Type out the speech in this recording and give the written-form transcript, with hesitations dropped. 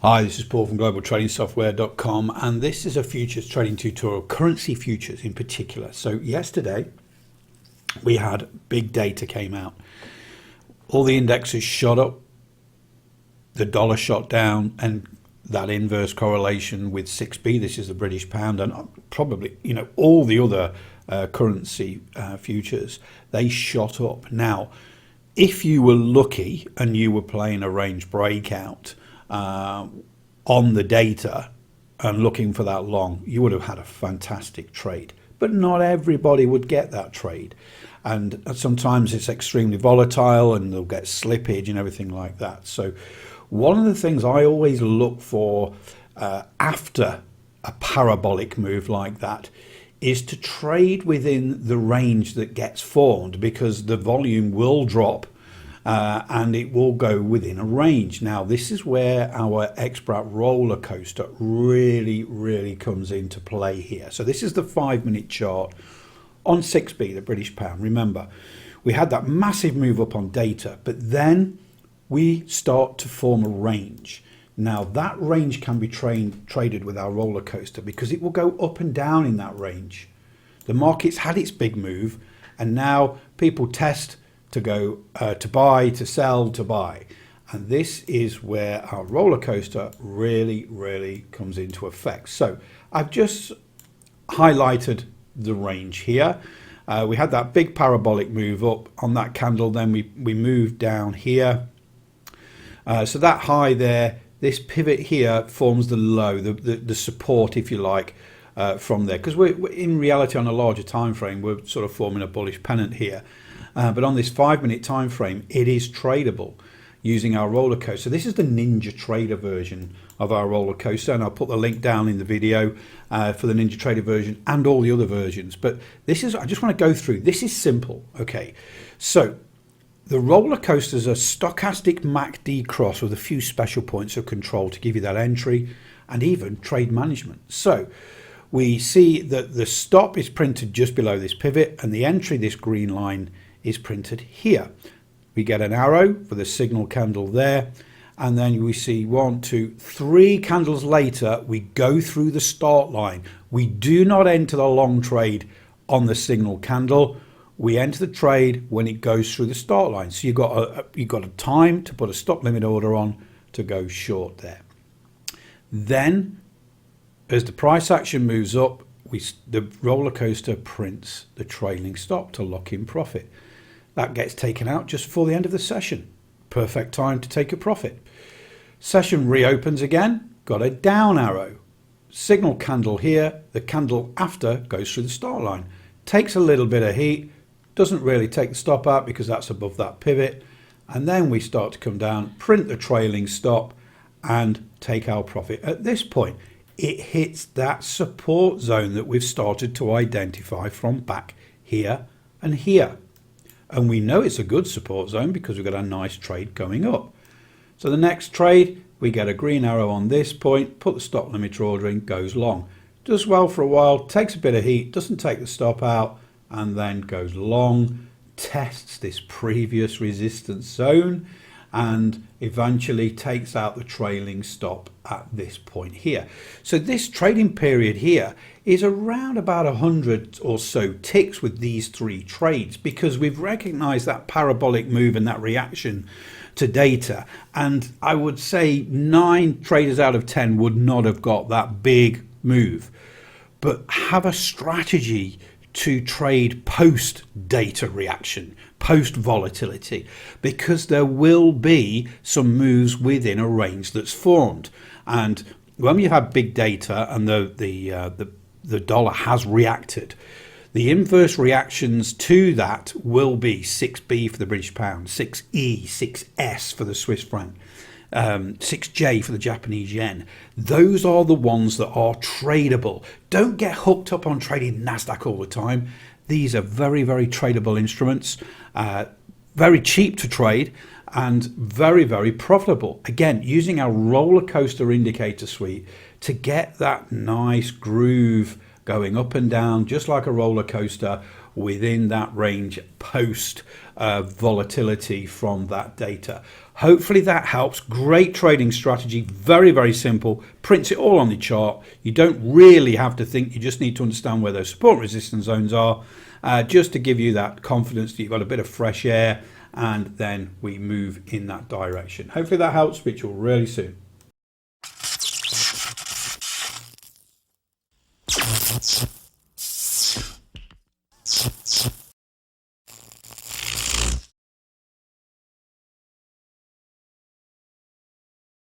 Hi, this is Paul from globaltradingsoftware.com, and this is a futures trading tutorial, currency futures in particular. So yesterday we had big data came out. All the indexes shot up, the dollar shot down, and that inverse correlation with 6B, this is the British pound, and probably, all the other currency futures, they shot up. Now, if you were lucky and you were playing a range breakout on the data and looking for that long, you would have had a fantastic trade. But not everybody would get that trade. And sometimes it's extremely volatile and they'll get slippage and everything like that. So one of the things I always look for after a parabolic move like that is to trade within the range that gets formed, because the volume will drop and it will go within a range. Now, this is where our expert roller coaster really comes into play here. So this is the 5-minute chart on 6B, the British pound. Remember, we had that massive move up on data, but then we start to form a range. Now, that range can be traded with our roller coaster because it will go up and down in that range. The market's had its big move, and now people test to go to buy, to sell, to buy. And this is where our roller coaster really comes into effect. So I've just highlighted the range here. We had that big parabolic move up on that candle, then we moved down here. So that high there, this pivot here forms the low, the support, if you like, from there. Because we're in reality, on a larger time frame, we're sort of forming a bullish pennant here. But on this 5-minute time frame, it is tradable using our roller coaster. This is the NinjaTrader version of our roller coaster, and I'll put the link down in the video for the NinjaTrader version and all the other versions. But this is, I just want to go through. This is simple. Okay, so the roller coaster is a stochastic MACD cross with a few special points of control to give you that entry and even trade management. So we see that the stop is printed just below this pivot, and the entry, this green line, is printed here. We get an arrow for the signal candle there, and then we see 1, 2, 3 candles later we go through the start line. We do not enter the long trade on the signal candle. We enter the trade when it goes through the start line. So you've got a time to put a stop limit order on to go short there. Then as the price action moves up, the roller coaster prints the trailing stop to lock in profit. That gets taken out just before the end of the session. Perfect time to take a profit. Session reopens again, got a down arrow. Signal candle here, the candle after goes through the start line. Takes a little bit of heat, doesn't really take the stop out because that's above that pivot. And then we start to come down, print the trailing stop and take our profit. At this point, it hits that support zone that we've started to identify from back here and here. And we know it's a good support zone because we've got a nice trade going up. So the next trade, we get a green arrow on this point, put the stop limit order in, goes long. Does well for a while, takes a bit of heat, doesn't take the stop out, and then goes long, tests this previous resistance zone, and eventually takes out the trailing stop at this point here. So this trading period here is around about 100 or so ticks with these 3 trades, because we've recognized that parabolic move and that reaction to data. And I would say 9 traders out of 10 would not have got that big move. But have a strategy to trade post data reaction, post volatility, because there will be some moves within a range that's formed. And when you have big data and the dollar has reacted, the inverse reactions to that will be 6B for the British pound, 6E, 6S for the Swiss franc, 6J for the Japanese yen. Those are the ones that are tradable. Don't get hooked up on trading NASDAQ all the time. These are very tradable instruments, very cheap to trade and very profitable. Again, using our roller coaster indicator suite to get that nice groove going up and down just like a roller coaster within that range post volatility from that data. Hopefully that helps. Great trading strategy, very, very simple. Prints it all on the chart. You don't really have to think, you just need to understand where those support resistance zones are, just to give you that confidence that you've got a bit of fresh air, and then we move in that direction. Hopefully that helps. Speak to you all really soon.